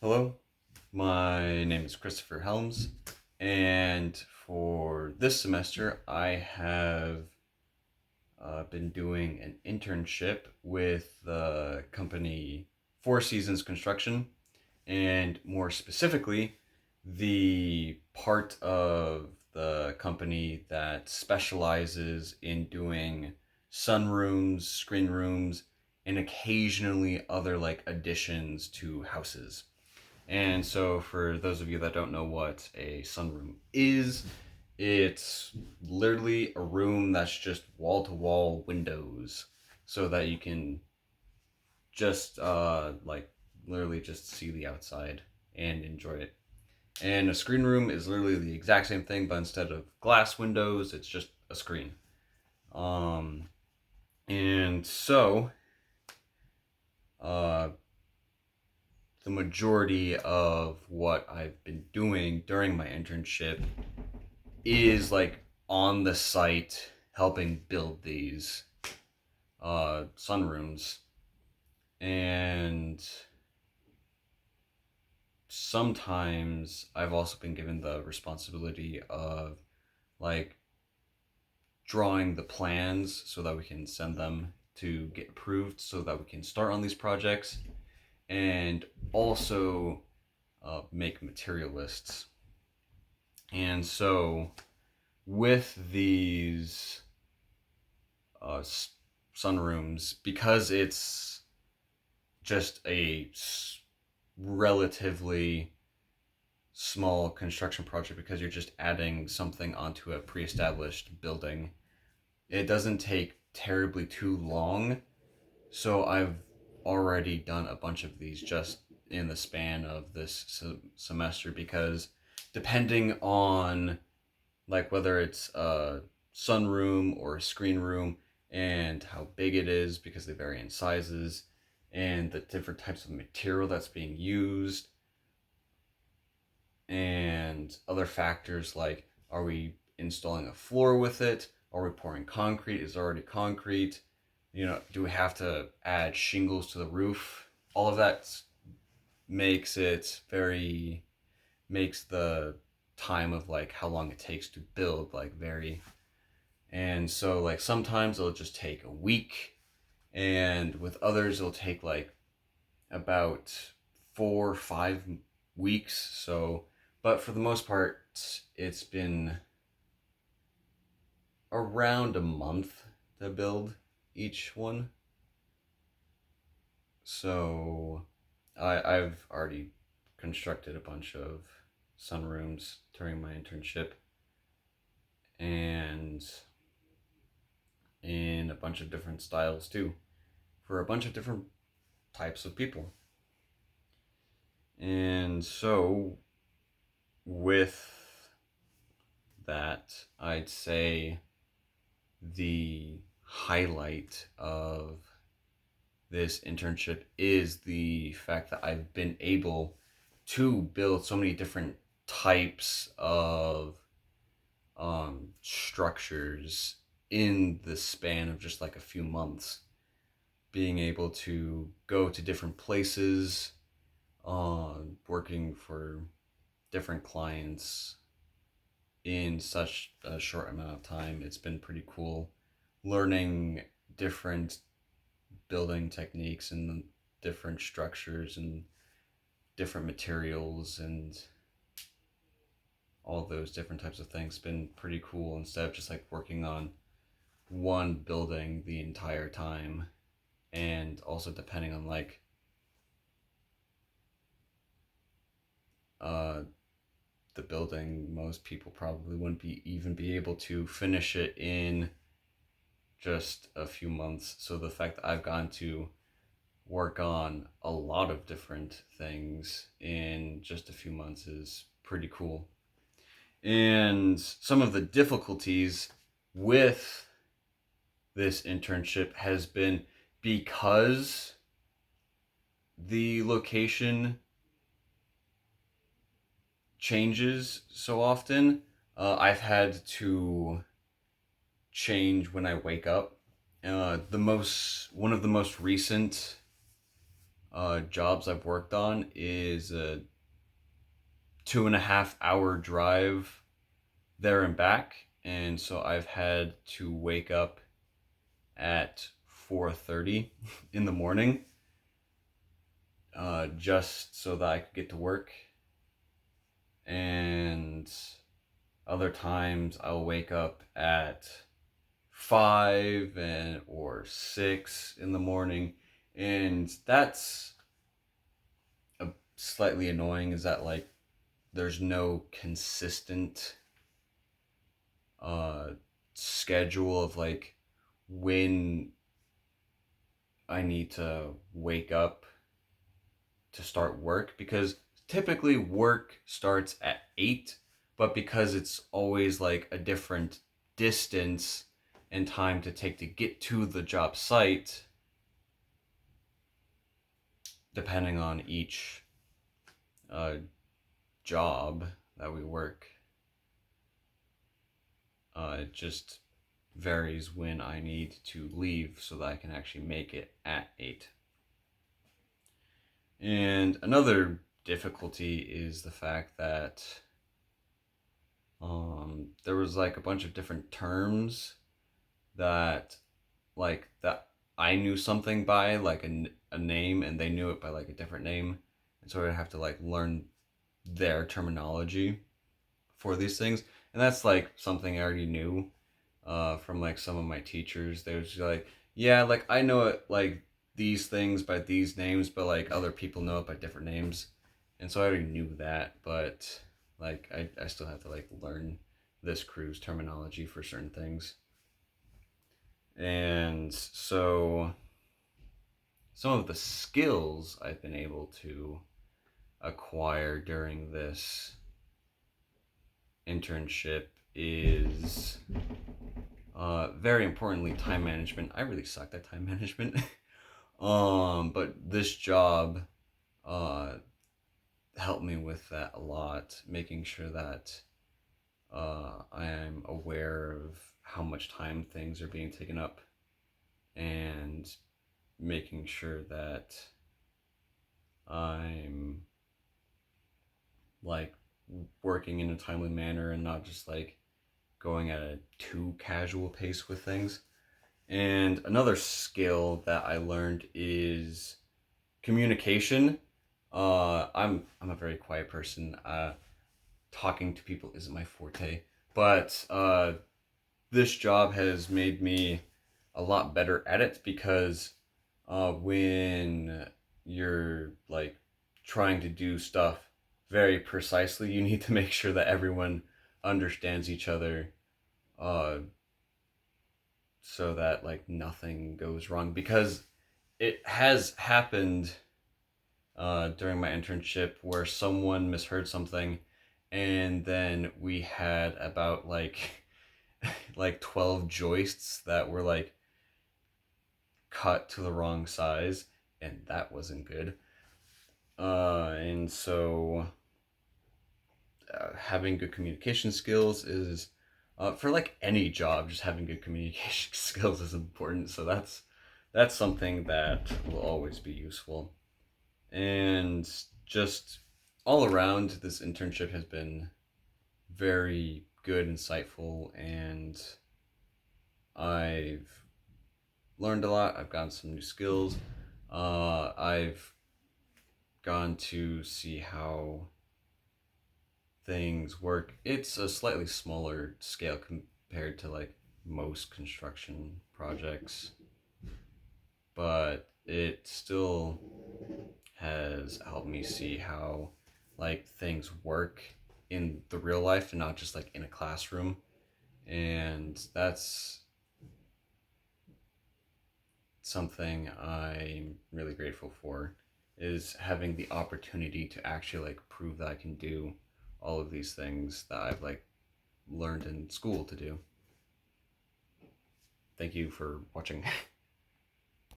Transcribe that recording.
Hello, my name is Christopher Helms, and for this semester, I have been doing an internship with the company Four Seasons Construction, and more specifically, the part of the company that specializes in doing sunrooms, screen rooms, and occasionally other like additions to houses. And so, for those of you that don't know what a sunroom is, it's literally a room that's just wall to wall windows so that you can just, literally just see the outside and enjoy it. And a screen room is literally the exact same thing, but instead of glass windows, it's just a screen. Um, and so, uh, the majority of what I've been doing during my internship is like on the site helping build these sunrooms. And sometimes I've also been given the responsibility of like drawing the plans so that we can send them to get approved so that we can start on these projects, and also make material lists. And so with these uh, sunrooms, because it's just a relatively small construction project, because you're just adding something onto a pre-established building, it doesn't take terribly too long. So I've already done a bunch of these just in the span of this semester, because depending on like whether it's a sunroom or a screen room and how big it is, because they vary in sizes, and the different types of material that's being used, and other factors like, are we installing a floor with it, are we pouring concrete, is there already concrete, do we have to add shingles to the roof? All of that makes it very makes the time of like how long it takes to build like vary. And so like sometimes it'll just take a week, and with others it'll take like about 4 or 5 weeks. So, but for the most part, it's been around a month to build each one. So I've already constructed a bunch of sunrooms during my internship, and in a bunch of different styles too, for a bunch of different types of people. And so, with that, I'd say the highlight of this internship is the fact that I've been able to build so many different types of structures in the span of just like a few months. Being able to go to different places, working for different clients in such a short amount of time, it's been pretty cool. Learning different building techniques and different structures and different materials and all those different types of things been pretty cool, instead of just like working on one building the entire time. And also depending on like uh the building, most people probably wouldn't be even be able to finish it in just a few months. So the fact that I've gotten to work on a lot of different things in just a few months is pretty cool. And some of the difficulties with this internship has been because the location changes so often. I've had to change when I wake up. The most One of the most recent jobs I've worked on is a 2.5 hour drive there and back. And so I've had to wake up at 4:30 in the morning, just so that I could get to work. And other times I'll wake up at 5 or 6 in the morning. And that's slightly annoying, is that like there's no consistent uh schedule of like when I need to wake up to start work, because typically work starts at 8, but because it's always like a different distance and time to take to get to the job site, depending on each uh, job that we work, it just varies when I need to leave so that I can actually make it at 8. And another difficulty is the fact that there was like a bunch of different terms that that I knew something by, like a name, and they knew it by like a different name, and so I'd have to like learn their terminology for these things. And that's like something I already knew from like some of my teachers. They was just like, yeah, like I know it like these things by these names, but like other people know it by different names. And so I already knew that, but like I still have to like learn this crew's terminology for certain things. And so some of the skills I've been able to acquire during this internship is very importantly time management. I really sucked at time management. But this job uh, helped me with that a lot, making sure that I am aware of how much time things are being taken up, and making sure that I'm like working in a timely manner and not just like going at a too casual pace with things. And another skill that I learned is communication. I'm a very quiet person. Talking to people isn't my forte, but this job has made me a lot better at it, because when you're like trying to do stuff very precisely, you need to make sure that everyone understands each other, uh, so that like nothing goes wrong. Because it has happened during my internship where someone misheard something, and then we had about like like 12 joists that were like cut to the wrong size, and that wasn't good. And so having good communication skills is for like any job, just having good communication skills is important. So that's something that will always be useful. And just all around, this internship has been very good, insightful, and I've learned a lot. I've gotten some new skills. I've gone to see how things work. It's a slightly smaller scale compared to like most construction projects, but it still has helped me see how like things work in the real life and not just like in a classroom. And that's something I'm really grateful for, is having the opportunity to actually like prove that I can do all of these things that I've like learned in school to do. Thank you for watching.